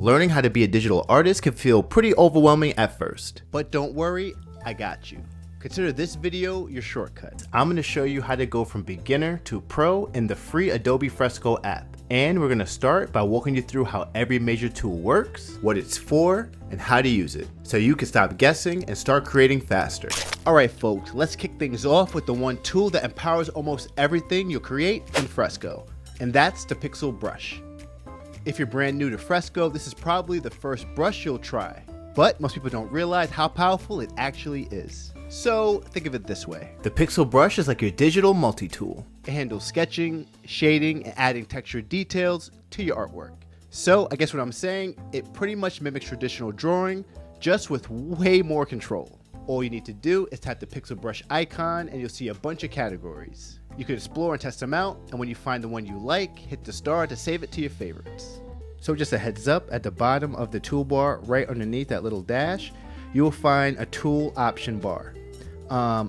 Learning how to be a digital artist can feel pretty overwhelming at first. But don't worry, I got you. Consider this video your shortcut. I'm going to show you how to go from beginner to pro in the free Adobe Fresco app. And we're going to start by walking you through how every major tool works, what it's for, and how to use it, so you can stop guessing and start creating faster. Alright folks, let's kick things off with the one tool that empowers almost everything you'll create in Fresco, and that's the Pixel brush. If you're brand new to Fresco, this is probably the first brush you'll try, but most people don't realize how powerful it actually is. So think of it this way. The Pixel brush is like your digital multi-tool. It handles sketching, shading, and adding textured details to your artwork. So I guess what I'm saying, it pretty much mimics traditional drawing, just with way more control. All you need to do is tap the Pixel brush icon and you'll see a bunch of categories. You can explore and test them out, and when you find the one you like, hit the star to save it to your favorites. So just a heads up, at the bottom of the toolbar, right underneath that little dash, you will find a tool option bar.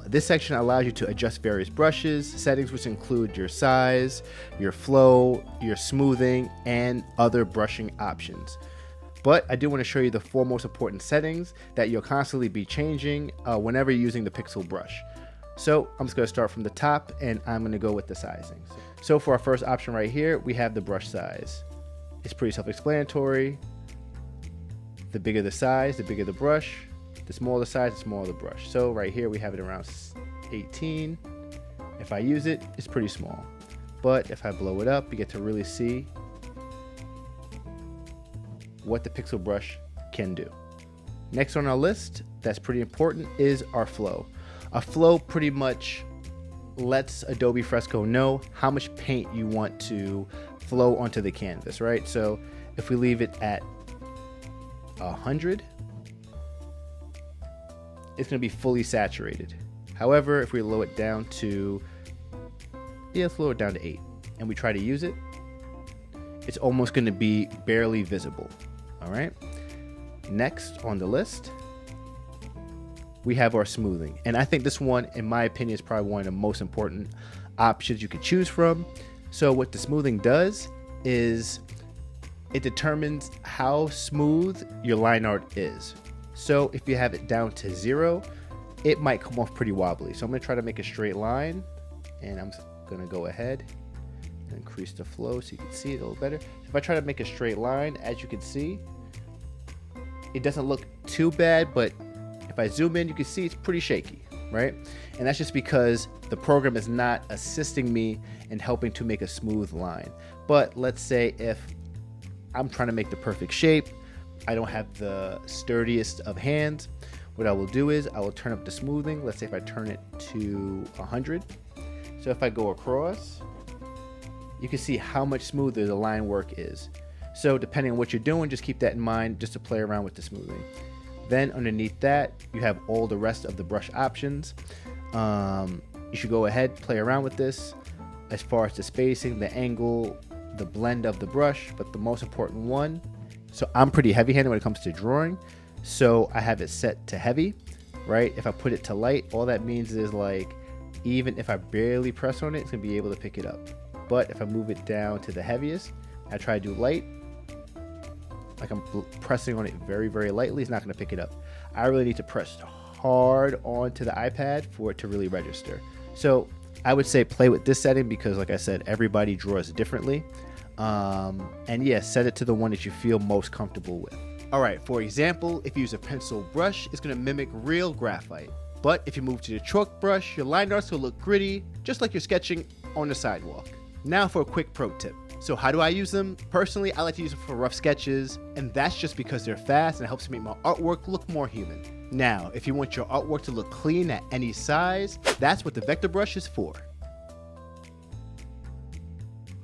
This section allows you to adjust various brushes, settings which include your size, your flow, your smoothing, and other brushing options. But I do want to show you the four most important settings that you'll constantly be changing whenever you're using the Pixel brush. So I'm just going to start from the top, and I'm going to go with the sizing. So for our first option right here, we have the brush size. It's pretty self-explanatory. The bigger the size, the bigger the brush. The smaller the size, the smaller the brush. So right here we have it around 18. If I use it, it's pretty small. But if I blow it up, you get to really see what the Pixel brush can do. Next on our list, that's pretty important, is our flow. A flow pretty much lets Adobe Fresco know how much paint you want to flow onto the canvas, right? So if we leave it at 100, it's going to be fully saturated. However, if we lower it down to, let's lower it down to 8, and we try to use it, it's almost going to be barely visible. All right. Next on the list, we have our smoothing, and I think this one, in my opinion, is probably one of the most important options you could choose from. So what the smoothing does is it determines how smooth your line art is. So if you have it down to 0, it might come off pretty wobbly. So I'm going to try to make a straight line, and I'm going to go ahead and increase the flow so you can see it a little better. If I try to make a straight line, as you can see, it doesn't look too bad, but if I zoom in, you can see it's pretty shaky, right? And that's just because the program is not assisting me in helping to make a smooth line. But let's say if I'm trying to make the perfect shape, I don't have the sturdiest of hands, what I will do is I will turn up the smoothing. Let's say if I turn it to 100. So if I go across, you can see how much smoother the line work is. So depending on what you're doing, just keep that in mind just to play around with the smoothing. Then underneath that, you have all the rest of the brush options. You should go ahead, play around with this as far as the spacing, the angle, the blend of the brush, but the most important one. So I'm pretty heavy-handed when it comes to drawing, so I have it set to heavy, right? If I put it to light, all that means is like, even if I barely press on it, it's gonna be able to pick it up. But if I move it down to the heaviest, I try to do light, like I'm pressing on it very, very lightly, it's not gonna pick it up. I really need to press hard onto the iPad for it to really register. So I would say play with this setting because, like I said, everybody draws differently. And yeah, set it to the one that you feel most comfortable with. All right, for example, if you use a pencil brush, it's gonna mimic real graphite. But if you move to the chalk brush, your line art's gonna look gritty, just like you're sketching on the sidewalk. Now for a quick pro tip. So how do I use them? Personally, I like to use them for rough sketches, and that's just because they're fast and it helps make my artwork look more human. Now, if you want your artwork to look clean at any size, that's what the vector brush is for.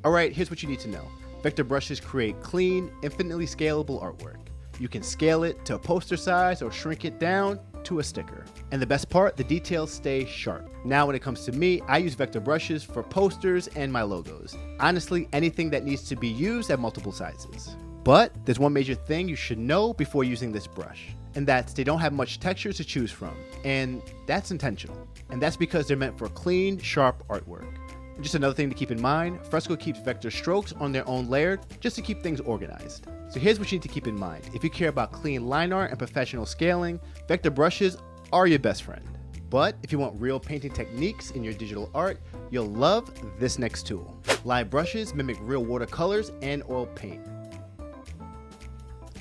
Alright, here's what you need to know. Vector brushes create clean, infinitely scalable artwork. You can scale it to a poster size or shrink it down to a sticker. And the best part, the details stay sharp. Now when it comes to me, I use vector brushes for posters and my logos. Honestly, anything that needs to be used at multiple sizes. But there's one major thing you should know before using this brush, and that's they don't have much texture to choose from. And that's intentional. And that's because they're meant for clean, sharp artwork. Just another thing to keep in mind, Fresco keeps vector strokes on their own layer just to keep things organized. So here's what you need to keep in mind. If you care about clean line art and professional scaling, vector brushes are your best friend. But if you want real painting techniques in your digital art, you'll love this next tool. Live brushes mimic real watercolors and oil paint.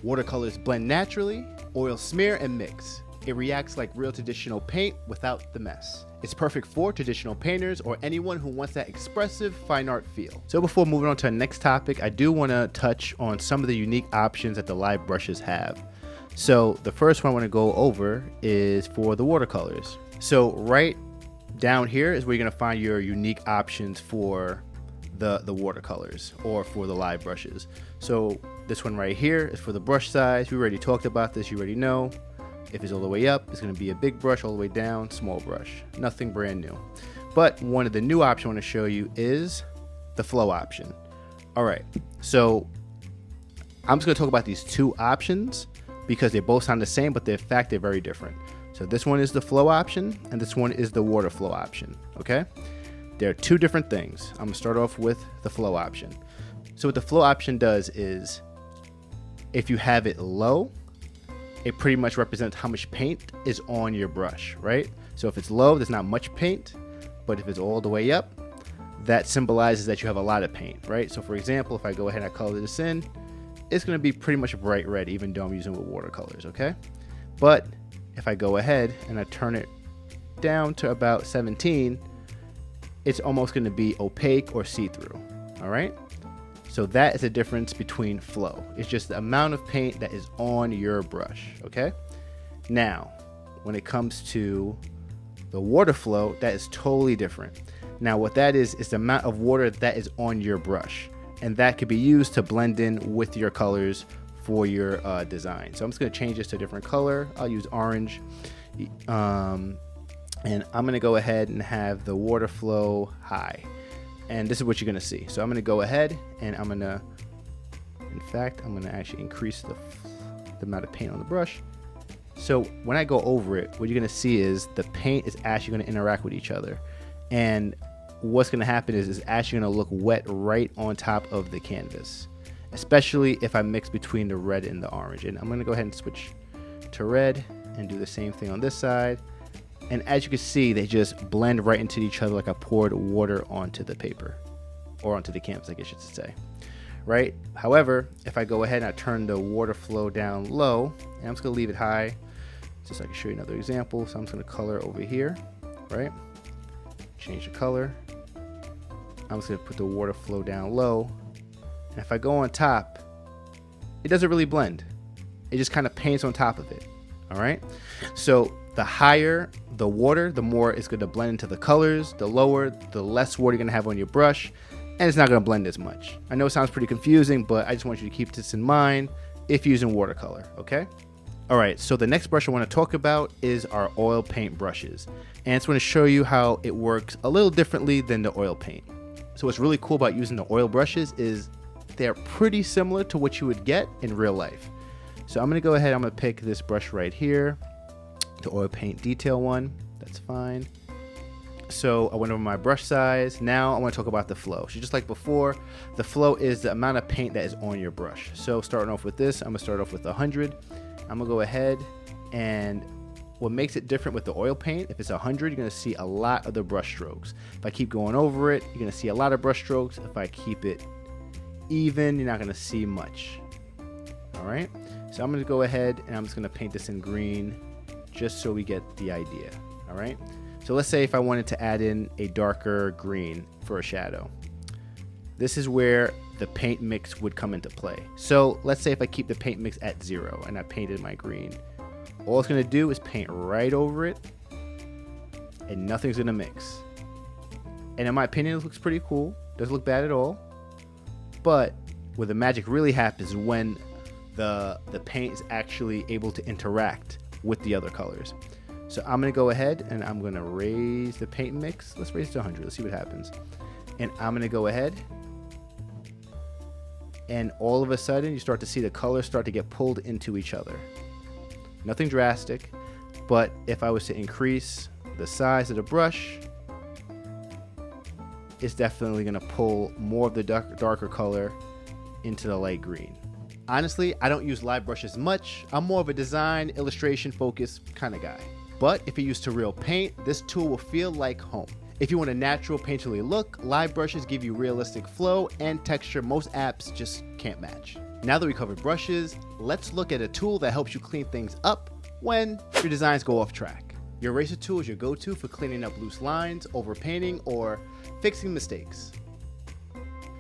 Watercolors blend naturally, oils smear and mix. It reacts like real traditional paint without the mess. It's perfect for traditional painters or anyone who wants that expressive fine art feel. So before moving on to our next topic, I do want to touch on some of the unique options that the live brushes have. So the first one I want to go over is for the watercolors. So right down here is where you're going to find your unique options for the watercolors or for the live brushes. So this one right here is for the brush size. We already talked about this, you already know. If it's all the way up, it's going to be a big brush, all the way down, small brush. Nothing brand new. But one of the new options I want to show you is the flow option. All right, so I'm just going to talk about these two options because they both sound the same, but in fact they're very different. So this one is the flow option, and this one is the water flow option, okay? They're two different things. I'm going to start off with the flow option. So what the flow option does is, if you have it low, it pretty much represents how much paint is on your brush, right? So if it's low, there's not much paint, but if it's all the way up, that symbolizes that you have a lot of paint, right? So for example, if I go ahead and I color this in, it's gonna be pretty much bright red, even though I'm using it with watercolors, okay? But if I go ahead and I turn it down to about 17, it's almost gonna be opaque or see-through, all right? So that is the difference between flow. It's just the amount of paint that is on your brush, okay? Now, when it comes to the water flow, that is totally different. Now, what that is the amount of water that is on your brush. And that could be used to blend in with your colors for your design. So I'm just gonna change this to a different color. I'll use orange. And I'm gonna go ahead and have the water flow high. And this is what you're gonna see. So I'm gonna go ahead and I'm gonna actually increase the amount of paint on the brush. So when I go over it, what you're gonna see is the paint is actually gonna interact with each other. And what's gonna happen is it's actually gonna look wet right on top of the canvas, especially if I mix between the red and the orange. And I'm gonna go ahead and switch to red and do the same thing on this side. And as you can see, they just blend right into each other like I poured water onto the paper, or onto the canvas, I guess you should say, right? However, if I go ahead and I turn the water flow down low, and I'm just gonna leave it high, just so I can show you another example. So I'm just gonna color over here, right? Change the color. I'm just gonna put the water flow down low. And if I go on top, it doesn't really blend. It just kind of paints on top of it, all right? So the higher the water, the more it's going to blend into the colors. The lower, the less water you're going to have on your brush, and it's not going to blend as much. I know it sounds pretty confusing, but I just want you to keep this in mind if you're using watercolor, okay? All right, so the next brush I want to talk about is our oil paint brushes. And it's going to show you how it works a little differently than the oil paint. So what's really cool about using the oil brushes is they're pretty similar to what you would get in real life. So I'm going to go ahead, I'm going to pick this brush right here, the oil paint detail one. That's fine. So I went over my brush size. Now I want to talk about the flow. So just like before, the flow is the amount of paint that is on your brush. So starting off with this, I'm gonna start off with 100. I'm gonna go ahead, and what makes it different with the oil paint, if it's 100, you're gonna see a lot of the brush strokes. If I keep going over it, you're gonna see a lot of brush strokes. If I keep it even, you're not gonna see much. All right, so I'm gonna go ahead and I'm just gonna paint this in green just so we get the idea. All right, so let's say if I wanted to add in a darker green for a shadow, this is where the paint mix would come into play. So let's say if I keep the paint mix at 0 and I painted my green, all it's gonna do is paint right over it and nothing's gonna mix. And in my opinion, it looks pretty cool. Doesn't look bad at all. But where the magic really happens is when the paint is actually able to interact with the other colors. So I'm gonna go ahead and I'm gonna raise the paint mix. Let's raise it to 100, let's see what happens. And I'm gonna go ahead, and all of a sudden you start to see the colors start to get pulled into each other. Nothing drastic, but if I was to increase the size of the brush, it's definitely gonna pull more of the darker color into the light green. Honestly, I don't use live brushes much. I'm more of a design, illustration focused kind of guy. But if you're used to real paint, this tool will feel like home. If you want a natural painterly look, live brushes give you realistic flow and texture most apps just can't match. Now that we covered brushes, let's look at a tool that helps you clean things up when your designs go off track. Your eraser tool is your go-to for cleaning up loose lines, overpainting, or fixing mistakes.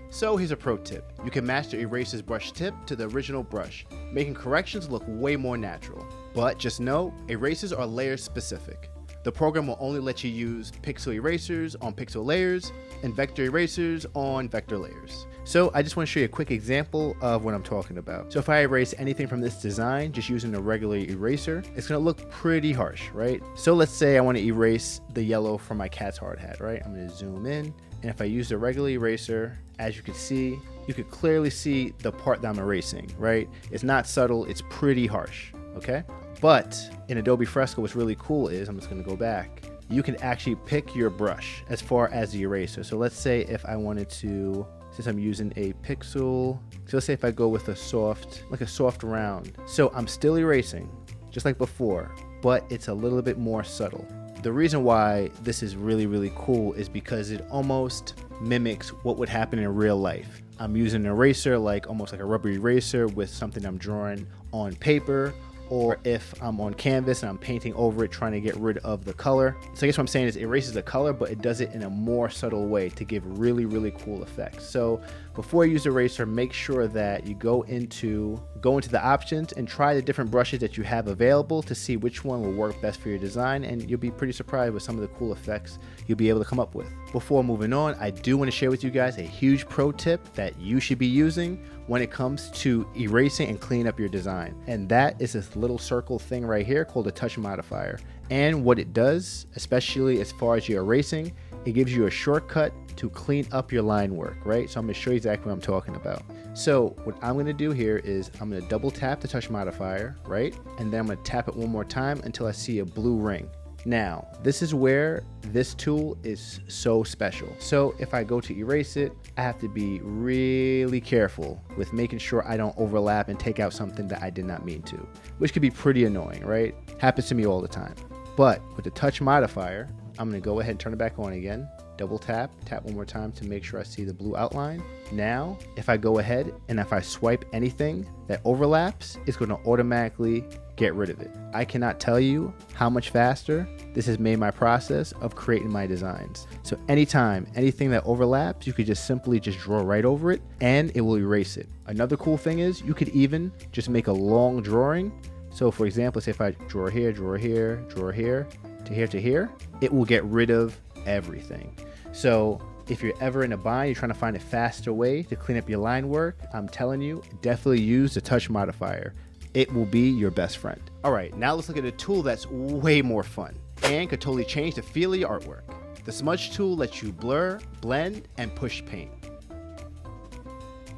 So here's a pro tip. You can match the eraser's brush tip to the original brush, making corrections look way more natural. But just know, erasers are layer specific. The program will only let you use pixel erasers on pixel layers and vector erasers on vector layers. So I just want to show you a quick example of what I'm talking about. So if I erase anything from this design just using a regular eraser, it's going to look pretty harsh, right? So let's say I want to erase the yellow from my cat's hard hat, right? I'm going to zoom in, and if I use the regular eraser, as you can see, you could clearly see the part that I'm erasing, right? It's not subtle, it's pretty harsh, okay? But in Adobe Fresco, what's really cool is, I'm just gonna go back, you can actually pick your brush as far as the eraser. So let's say if I wanted to, since I'm using a pixel, so let's say if I go with a soft round. So I'm still erasing, just like before, but it's a little bit more subtle. The reason why this is really, really cool is because it almost mimics what would happen in real life. I'm using an eraser, almost like a rubber eraser with something I'm drawing on paper, or if I'm on canvas and I'm painting over it trying to get rid of the color. So I guess what I'm saying is it erases the color, but it does it in a more subtle way to give really, really cool effects. So before you use the eraser, make sure that you go into the options and try the different brushes that you have available to see which one will work best for your design, and you'll be pretty surprised with some of the cool effects you'll be able to come up with. Before moving on, I do want to share with you guys a huge pro tip that you should be using when it comes to erasing and cleaning up your design. And that is this little circle thing right here called a touch modifier. And what it does, especially as far as your erasing, it gives you a shortcut to clean up your line work, right? So I'm gonna show you exactly what I'm talking about. So what I'm gonna do here is I'm gonna double tap the touch modifier, right? And then I'm gonna tap it one more time until I see a blue ring. Now, this is where this tool is so special. So if I go to erase it, I have to be really careful with making sure I don't overlap and take out something that I did not mean to, which could be pretty annoying, right? Happens to me all the time. But with the touch modifier, I'm gonna go ahead and turn it back on again, double tap one more time to make sure I see the blue outline. Now, if I go ahead and if I swipe anything that overlaps, it's gonna automatically get rid of it. I cannot tell you how much faster this has made my process of creating my designs. So anytime, anything that overlaps, you could just simply draw right over it and it will erase it. Another cool thing is you could even just make a long drawing. So for example, say if I draw here, draw here, draw here, to here to here, it will get rid of everything. So if you're ever in a bind, you're trying to find a faster way to clean up your line work, I'm telling you, definitely use the touch modifier. It will be your best friend. All right, now let's look at a tool that's way more fun and could totally change the feel of your artwork. The Smudge tool lets you blur, blend, and push paint,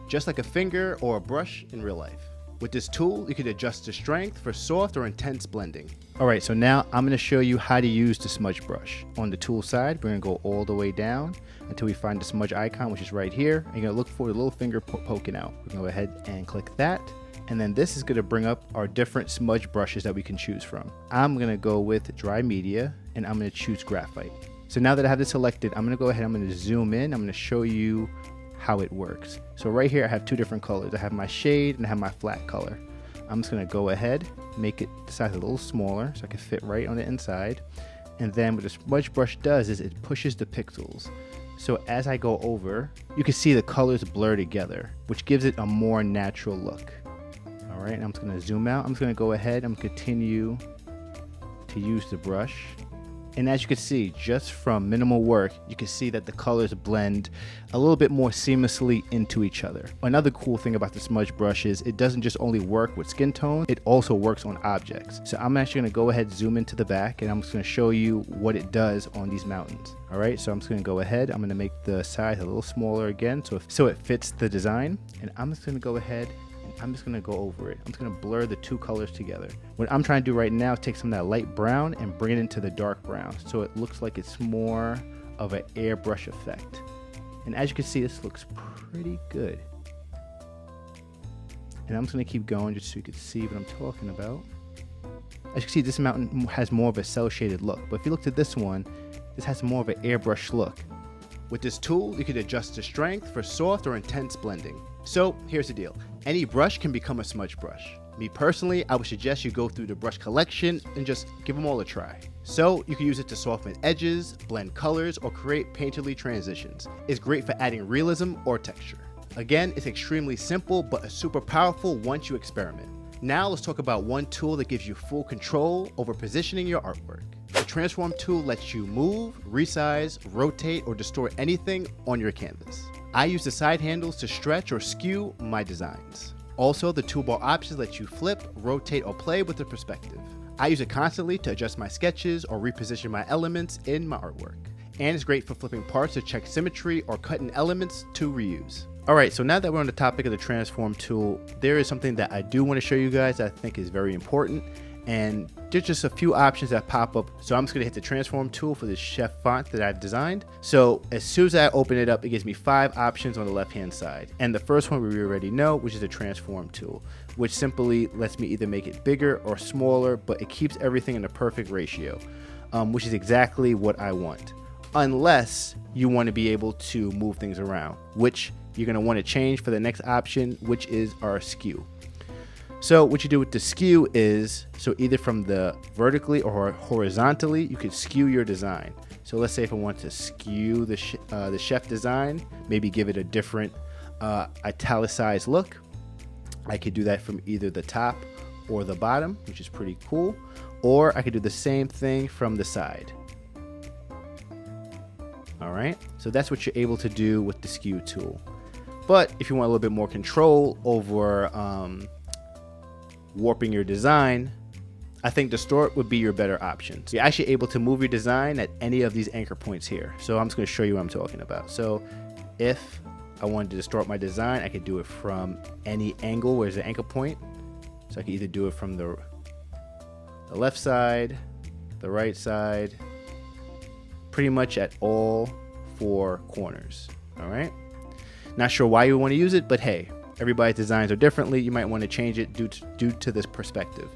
just like a finger or a brush in real life. With this tool, you can adjust the strength for soft or intense blending. All right, so now I'm gonna show you how to use the smudge brush. On the tool side, we're gonna go all the way down until we find the smudge icon, which is right here. And you're gonna look for the little finger poking out. We're gonna go ahead and click that. And then this is gonna bring up our different smudge brushes that we can choose from. I'm gonna go with dry media and I'm gonna choose graphite. So now that I have this selected, I'm gonna go ahead, I'm gonna zoom in, I'm gonna show you how it works. So right here I have two different colors. I have my shade and I have my flat color. I'm just gonna go ahead, make it the size a little smaller so I can fit right on the inside. And then what the smudge brush does is it pushes the pixels. So as I go over, you can see the colors blur together, which gives it a more natural look. All right, I'm just gonna zoom out. I'm just gonna go ahead, I'm gonna continue to use the brush. And as you can see, just from minimal work, you can see that the colors blend a little bit more seamlessly into each other. Another cool thing about the smudge brush is it doesn't just only work with skin tone, it also works on objects. So I'm actually gonna go ahead, zoom into the back, and I'm just gonna show you what it does on these mountains. All right, so I'm just gonna go ahead, I'm gonna make the size a little smaller again so it fits the design. And I'm just gonna go ahead, I'm just gonna go over it. I'm just gonna blur the two colors together. What I'm trying to do right now is take some of that light brown and bring it into the dark brown so it looks like it's more of an airbrush effect. And as you can see, this looks pretty good. And I'm just going to keep going just so you can see what I'm talking about. As you can see, this mountain has more of a cell shaded look, but if you look at this one, this has more of an airbrush look. With this tool, you can adjust the strength for soft or intense blending. So here's the deal. Any brush can become a smudge brush. Me personally, I would suggest you go through the brush collection and just give them all a try. So you can use it to soften edges, blend colors, or create painterly transitions. It's great for adding realism or texture. Again, it's extremely simple, but super powerful once you experiment. Now let's talk about one tool that gives you full control over positioning your artwork. The transform tool lets you move, resize, rotate, or distort anything on your canvas. I use the side handles to stretch or skew my designs. Also, the toolbar options let you flip, rotate, or play with the perspective. I use it constantly to adjust my sketches or reposition my elements in my artwork. And it's great for flipping parts to check symmetry or cutting elements to reuse. Alright, so now that we're on the topic of the transform tool, there is something that I do want to show you guys that I think is very important. And there's just a few options that pop up. So I'm just going to hit the transform tool for this chef font that I've designed. So as soon as I open it up, it gives me 5 options on the left hand side. And the first one we already know, which is the transform tool, which simply lets me either make it bigger or smaller, but it keeps everything in a perfect ratio, which is exactly what I want. Unless you want to be able to move things around, which you're going to want to change for the next option, which is our skew. So what you do with the skew is, so either from the vertically or horizontally, you could skew your design. So let's say if I want to skew the chef design, maybe give it a different italicized look, I could do that from either the top or the bottom, which is pretty cool. Or I could do the same thing from the side. All right, so that's what you're able to do with the skew tool. But if you want a little bit more control over warping your design, I think distort would be your better option. So you're actually able to move your design at any of these anchor points here. So I'm just going to show you what I'm talking about. So if I wanted to distort my design, I could do it from any angle where there's an anchor point. So I can either do it from the left side, the right side, pretty much at all 4 corners. All right. Not sure why you want to use it, but hey, everybody's designs are differently. You might want to change it due to this perspective.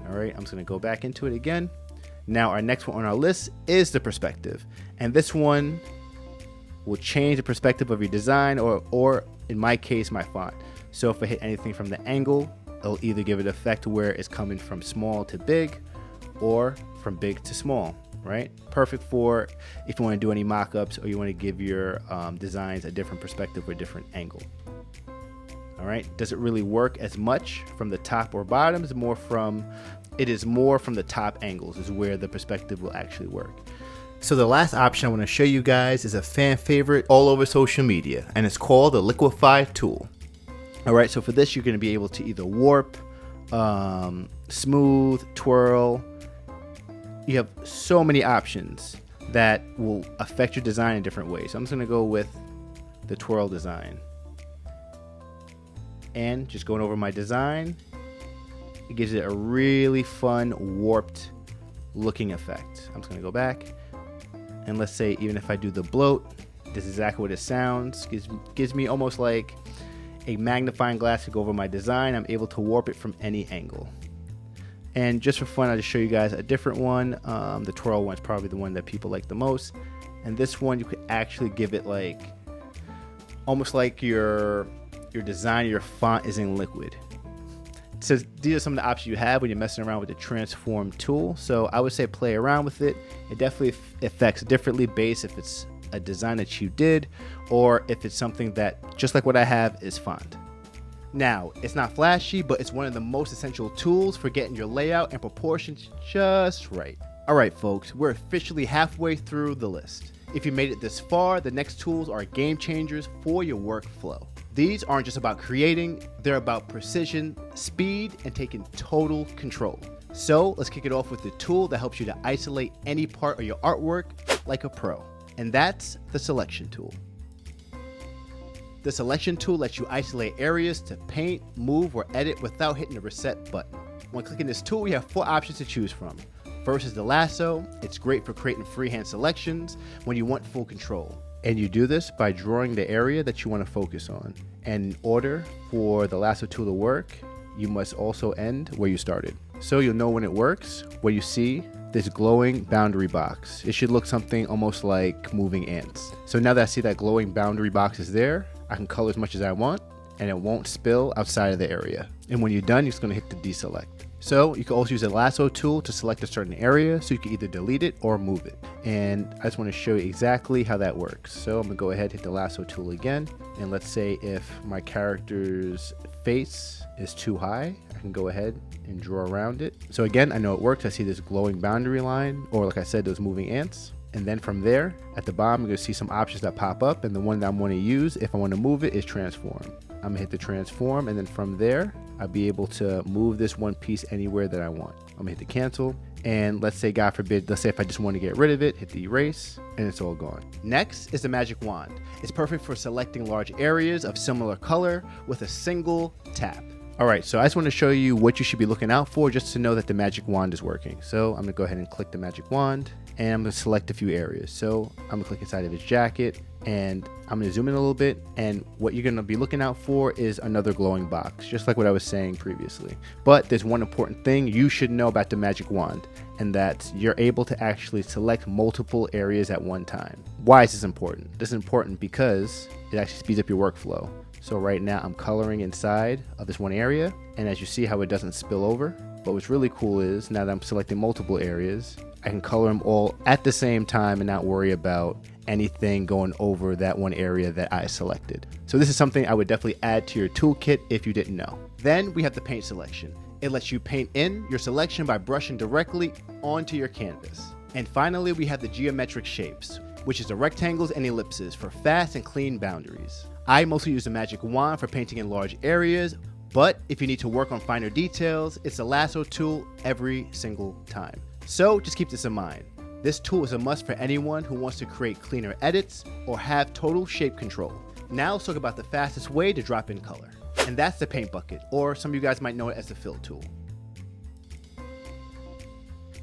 All right, I'm just going to go back into it again. Now our next one on our list is the perspective. And this one will change the perspective of your design or in my case, my font. So if I hit anything from the angle, it'll either give it an effect where it's coming from small to big or from big to small, right? Perfect for if you want to do any mock-ups or you want to give your designs a different perspective or a different angle. All right, does it really work as much from the top or bottom? It is more from the top angles is where the perspective will actually work. So the last option I want to show you guys is a fan favorite all over social media, and it's called the liquefy tool. All right, so for this, you're going to be able to either warp, smooth, twirl. You have so many options that will affect your design in different ways. So I'm just going to go with the twirl design. And just going over my design, it gives it a really fun warped looking effect. I'm just going to go back. And let's say even if I do the bloat, this is exactly what it sounds. Gives me almost like a magnifying glass to go over my design. I'm able to warp it from any angle. And just for fun, I'll just show you guys a different one. The twirl one's probably the one that people like the most. And this one, you could actually give it like, almost like your design, your font is in liquid. So these are some of the options you have when you're messing around with the transform tool. So I would say play around with it. It definitely affects differently based if it's a design that you did or if it's something that, just like what I have, is font. Now, it's not flashy, but it's one of the most essential tools for getting your layout and proportions just right. All right, folks, we're officially halfway through the list. If you made it this far, the next tools are game changers for your workflow. These aren't just about creating, they're about precision, speed, and taking total control. So let's kick it off with the tool that helps you to isolate any part of your artwork like a pro. And that's the selection tool. The selection tool lets you isolate areas to paint, move, or edit without hitting the reset button. When clicking this tool, we have 4 options to choose from. First is the lasso. It's great for creating freehand selections when you want full control. And you do this by drawing the area that you want to focus on. And in order for the lasso tool to work, you must also end where you started. So you'll know when it works when you see this glowing boundary box. It should look something almost like moving ants. So now that I see that glowing boundary box is there, I can color as much as I want and it won't spill outside of the area. And when you're done, you're just gonna hit the deselect. So you can also use a lasso tool to select a certain area, so you can either delete it or move it. And I just want to show you exactly how that works. So I'm gonna go ahead, hit the lasso tool again. And let's say if my character's face is too high, I can go ahead and draw around it. So again, I know it works. I see this glowing boundary line, or like I said, those moving ants. And then from there, at the bottom, you're gonna see some options that pop up. And the one that I'm gonna use if I wanna move it is transform. I'm gonna hit the transform, and then from there, I'll be able to move this one piece anywhere that I want. I'm gonna hit the cancel, and let's say, God forbid, let's say if I just want to get rid of it, hit the erase, and it's all gone. Next is the magic wand. It's perfect for selecting large areas of similar color with a single tap. All right, so I just want to show you what you should be looking out for just to know that the magic wand is working. So I'm gonna go ahead and click the magic wand, and I'm gonna select a few areas. So I'm gonna click inside of his jacket, and I'm gonna zoom in a little bit, and what you're gonna be looking out for is another glowing box, just like what I was saying previously. But there's one important thing you should know about the magic wand, and that you're able to actually select multiple areas at one time. Why is this important? This is important because it actually speeds up your workflow. So right now I'm coloring inside of this one area, and as you see how it doesn't spill over. But what's really cool is now that I'm selecting multiple areas, I can color them all at the same time and not worry about anything going over that one area that I selected. So this is something I would definitely add to your toolkit if you didn't know. Then we have the paint selection. It lets you paint in your selection by brushing directly onto your canvas. And finally, we have the geometric shapes, which is the rectangles and ellipses for fast and clean boundaries. I mostly use the magic wand for painting in large areas, but if you need to work on finer details, it's a lasso tool every single time. So just keep this in mind. This tool is a must for anyone who wants to create cleaner edits or have total shape control. Now let's talk about the fastest way to drop in color. And that's the paint bucket, or some of you guys might know it as the fill tool.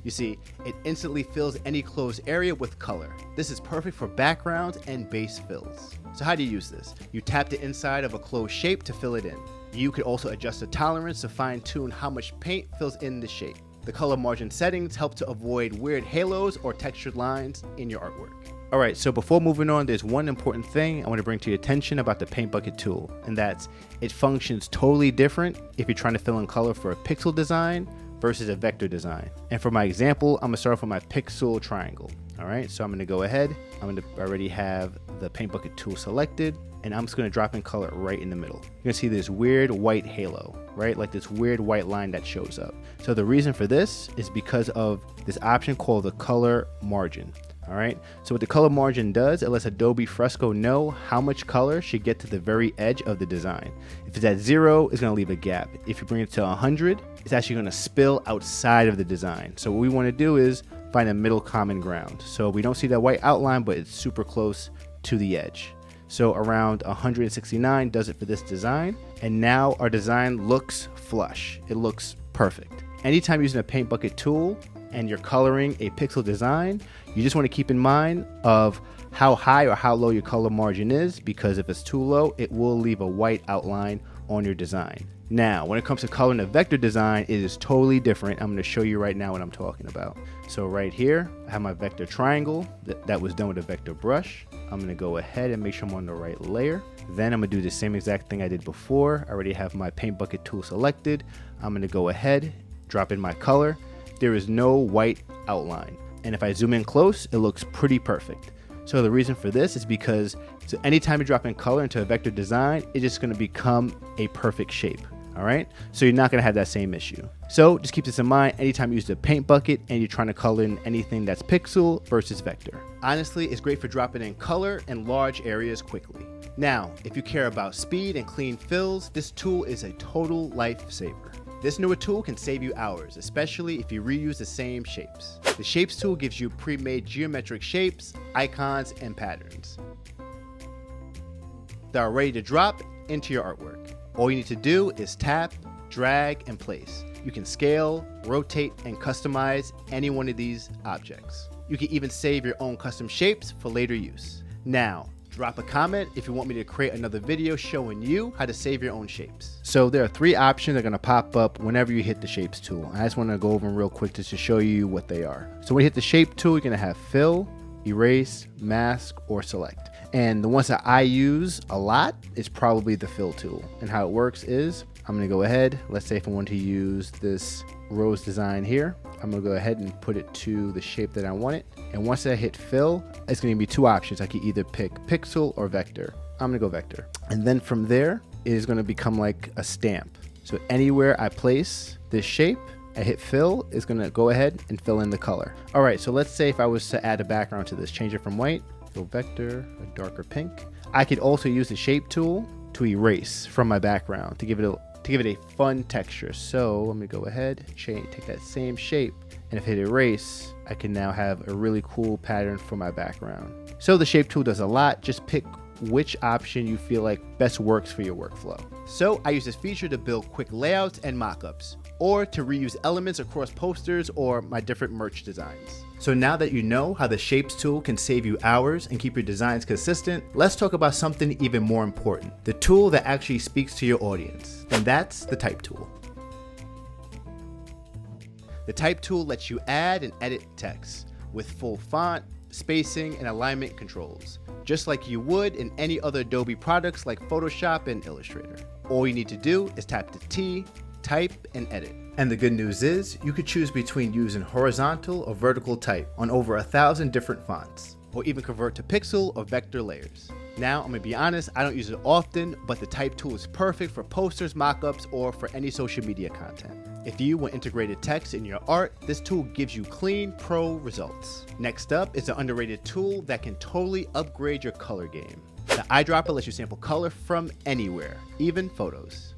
You see, it instantly fills any closed area with color. This is perfect for backgrounds and base fills. So how do you use this? You tap the inside of a closed shape to fill it in. You could also adjust the tolerance to fine tune how much paint fills in the shape. The color margin settings help to avoid weird halos or textured lines in your artwork. Alright, so before moving on, there's one important thing I want to bring to your attention about the paint bucket tool, and that's it functions totally different if you're trying to fill in color for a pixel design versus a vector design. And for my example, I'm gonna start off with my pixel triangle. Alright, so I'm gonna go ahead, I already have the paint bucket tool selected, and I'm just gonna drop in color right in the middle. You're gonna see this weird white halo, right? Like this weird white line that shows up. So the reason for this is because of this option called the color margin. All right, so what the color margin does, it lets Adobe Fresco know how much color should get to the very edge of the design. If it's at 0, it's gonna leave a gap. If you bring it to 100, it's actually gonna spill outside of the design. So what we wanna do is find a middle common ground. So we don't see that white outline, but it's super close to the edge. So around 169 does it for this design. And now our design looks flush. It looks perfect. Anytime using a paint bucket tool and you're coloring a pixel design, you just want to keep in mind of how high or how low your color margin is, because if it's too low, it will leave a white outline on your design. Now, when it comes to coloring a vector design, it is totally different. I'm going to show you right now what I'm talking about. So right here, I have my vector triangle that was done with a vector brush. I'm going to go ahead and make sure I'm on the right layer. Then I'm going to do the same exact thing I did before. I already have my paint bucket tool selected. I'm going to go ahead, drop in my color. There is no white outline. And if I zoom in close, it looks pretty perfect. So the reason for this is because anytime you drop in color into a vector design, it's just going to become a perfect shape. All right, so you're not going to have that same issue. So just keep this in mind anytime you use the paint bucket and you're trying to color in anything that's pixel versus vector. Honestly, it's great for dropping in color in large areas quickly. Now, if you care about speed and clean fills, this tool is a total lifesaver. This newer tool can save you hours, especially if you reuse the same shapes. The Shapes tool gives you pre-made geometric shapes, icons, and patterns that are ready to drop into your artwork. All you need to do is tap, drag, and place. You can scale, rotate, and customize any one of these objects. You can even save your own custom shapes for later use. Now, drop a comment if you want me to create another video showing you how to save your own shapes. So there are 3 options that are going to pop up whenever you hit the shapes tool. I just want to go over them real quick just to show you what they are. So when you hit the shape tool, you're going to have fill, erase, mask, or select. And the ones that I use a lot is probably the fill tool. And how it works is I'm going to go ahead. Let's say if I want to use this rose design here, I'm going to go ahead and put it to the shape that I want it. And once I hit fill, it's going to be 2 options. I can either pick pixel or vector. I'm going to go vector. And then from there, it is going to become like a stamp. So anywhere I place this shape, I hit fill, it's going to go ahead and fill in the color. All right, so let's say if I was to add a background to this, change it from white, go vector, a darker pink. I could also use the shape tool to erase from my background to give it a fun texture. So let me go ahead, take that same shape, and if I hit erase, I can now have a really cool pattern for my background. So the shape tool does a lot. Just pick which option you feel like best works for your workflow. So I use this feature to build quick layouts and mockups, or to reuse elements across posters or my different merch designs. So now that you know how the shapes tool can save you hours and keep your designs consistent, let's talk about something even more important, the tool that actually speaks to your audience, and that's the type tool. The type tool lets you add and edit text with full font, spacing, and alignment controls, just like you would in any other Adobe products like Photoshop and Illustrator. All you need to do is tap the T, type, and edit. And the good news is you could choose between using horizontal or vertical type on over 1,000 different fonts, or even convert to pixel or vector layers. Now, I'm gonna be honest, I don't use it often, but the type tool is perfect for posters, mockups, or for any social media content. If you want integrated text in your art, this tool gives you clean, pro results. Next up is an underrated tool that can totally upgrade your color game. The Eyedropper lets you sample color from anywhere, even photos.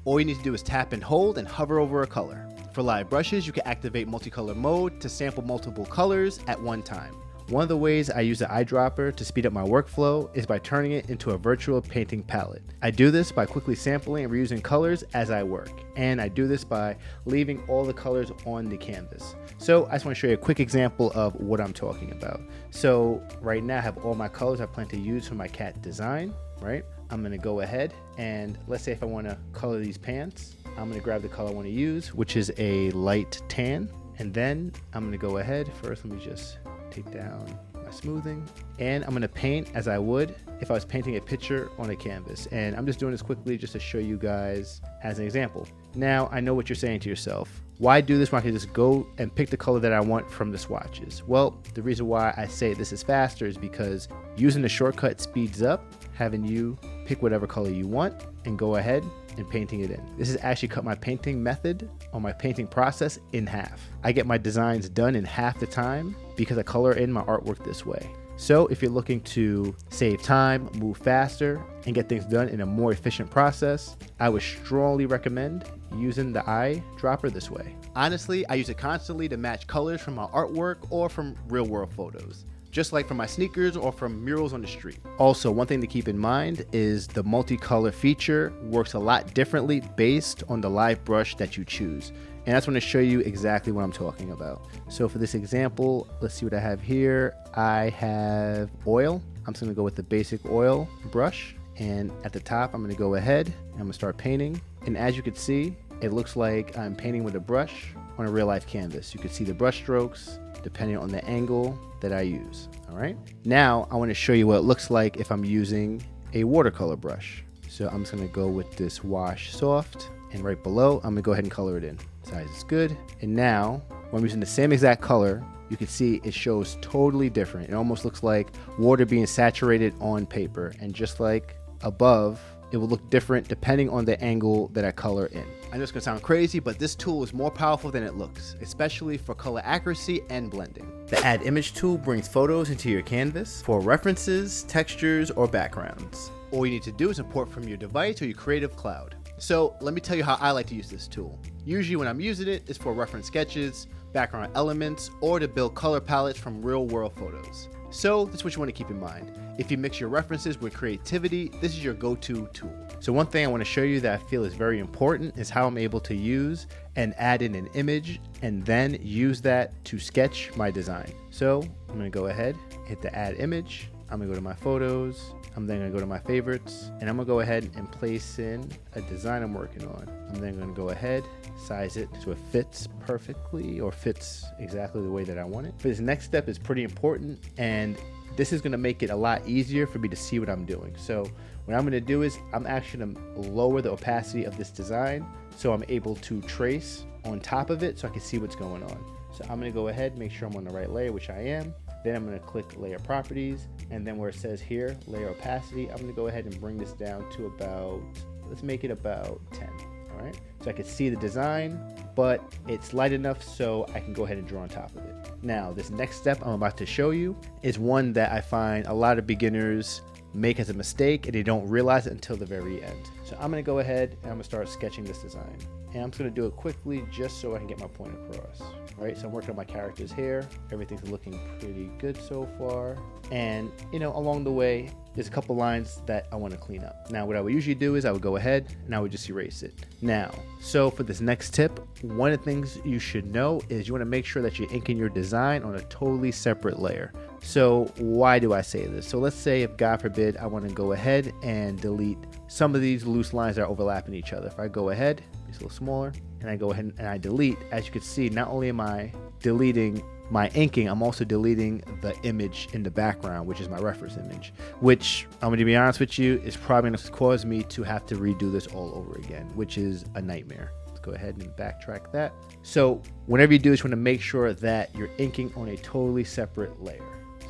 All you need to do is tap and hold and hover over a color. For live brushes, you can activate multicolor mode to sample multiple colors at one time. One of the ways I use the eyedropper to speed up my workflow is by turning it into a virtual painting palette. I do this by quickly sampling and reusing colors as I work. And I do this by leaving all the colors on the canvas. So I just want to show you a quick example of what I'm talking about. So right now I have all my colors I plan to use for my cat design, right? I'm going to go ahead and let's say if I want to color these pants, I'm going to grab the color I want to use, which is a light tan. And then I'm going to go ahead. First, let me just take down my smoothing, and I'm going to paint as I would if I was painting a picture on a canvas. And I'm just doing this quickly just to show you guys as an example. Now I know what you're saying to yourself. Why do this when I can just go and pick the color that I want from the swatches? Well, the reason why I say this is faster is because using the shortcut speeds up having you pick whatever color you want and go ahead and painting it in. This has actually cut my painting method or my painting process in half. I get my designs done in half the time because I color in my artwork this way. So if you're looking to save time, move faster, and get things done in a more efficient process, I would strongly recommend using the eyedropper this way. Honestly, I use it constantly to match colors from my artwork or from real world photos, just like from my sneakers or from murals on the street. Also, one thing to keep in mind is the multicolor feature works a lot differently based on the live brush that you choose. And that's going to show you exactly what I'm talking about. So for this example, let's see what I have here. I have oil. I'm just going to go with the basic oil brush. And at the top, I'm going to go ahead and I'm going to start painting. And as you can see, it looks like I'm painting with a brush on a real life canvas. You can see the brush strokes depending on the angle that I use. All right. Now I want to show you what it looks like if I'm using a watercolor brush. So I'm just going to go with this wash soft, and right below, I'm going to go ahead and color it in. Size is good. And now when I'm using the same exact color, you can see it shows totally different. It almost looks like water being saturated on paper. And just like above, it will look different depending on the angle that I color in. I know it's gonna sound crazy, but this tool is more powerful than it looks, especially for color accuracy and blending. The Add Image tool brings photos into your canvas for references, textures, or backgrounds. All you need to do is import from your device or your Creative Cloud. So let me tell you how I like to use this tool. Usually when I'm using it, it's for reference sketches, background elements, or to build color palettes from real world photos. So this is what you want to keep in mind. If you mix your references with creativity, this is your go-to tool. So one thing I want to show you that I feel is very important is how I'm able to use and add in an image and then use that to sketch my design. So I'm going to go ahead, hit the add image. I'm going to go to my photos. I'm then going to go to my favorites, and I'm going to go ahead and place in a design I'm working on. I'm then going to go ahead, size it so it fits perfectly or fits exactly the way that I want it. But this next step is pretty important, and this is going to make it a lot easier for me to see what I'm doing. So what I'm going to do is I'm actually going to lower the opacity of this design so I'm able to trace on top of it so I can see what's going on. So I'm going to go ahead, make sure I'm on the right layer, which I am. Then I'm going to click layer properties, and then where it says here layer opacity, I'm going to go ahead and bring this down to about, let's make it about 10. All right, so I can see the design, but it's light enough so I can go ahead and draw on top of it. Now this next step I'm about to show you is one that I find a lot of beginners make as a mistake and they don't realize it until the very end. So I'm going to go ahead and I'm going to start sketching this design, and I'm just going to do it quickly just so I can get my point across. All right, so I'm working on my characters here. Everything's looking pretty good so far, and you know, along the way there's a couple lines that I want to clean up. Now what I would usually do is I would go ahead and I would just erase it. Now, so for this next tip, one of the things you should know is you want to make sure that you're inking your design on a totally separate layer. So why do I say this? So let's say if God forbid I want to go ahead and delete some of these loose lines that are overlapping each other. If I go ahead, it's a little smaller, and I go ahead and I delete, as you can see, not only am I deleting my inking, I'm also deleting the image in the background, which is my reference image, which I'm going to be honest with you is probably going to cause me to have to redo this all over again, which is a nightmare. Let's go ahead and backtrack that. So whenever you do this, you want to make sure that you're inking on a totally separate layer.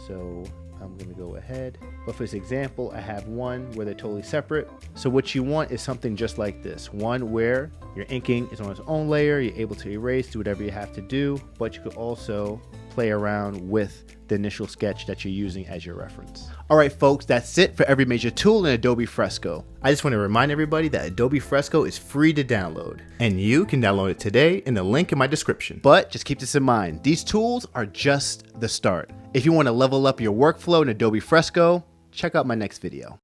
So I'm going to go ahead, but for this example I have one where they're totally separate. So what you want is something just like this, one where your inking is on its own layer, you're able to erase, do whatever you have to do, but you could also play around with the initial sketch that you're using as your reference. Alright folks, that's it for every major tool in Adobe Fresco. I just want to remind everybody that Adobe Fresco is free to download, and you can download it today in the link in my description. But just keep this in mind, these tools are just the start. If you want to level up your workflow in Adobe Fresco, check out my next video.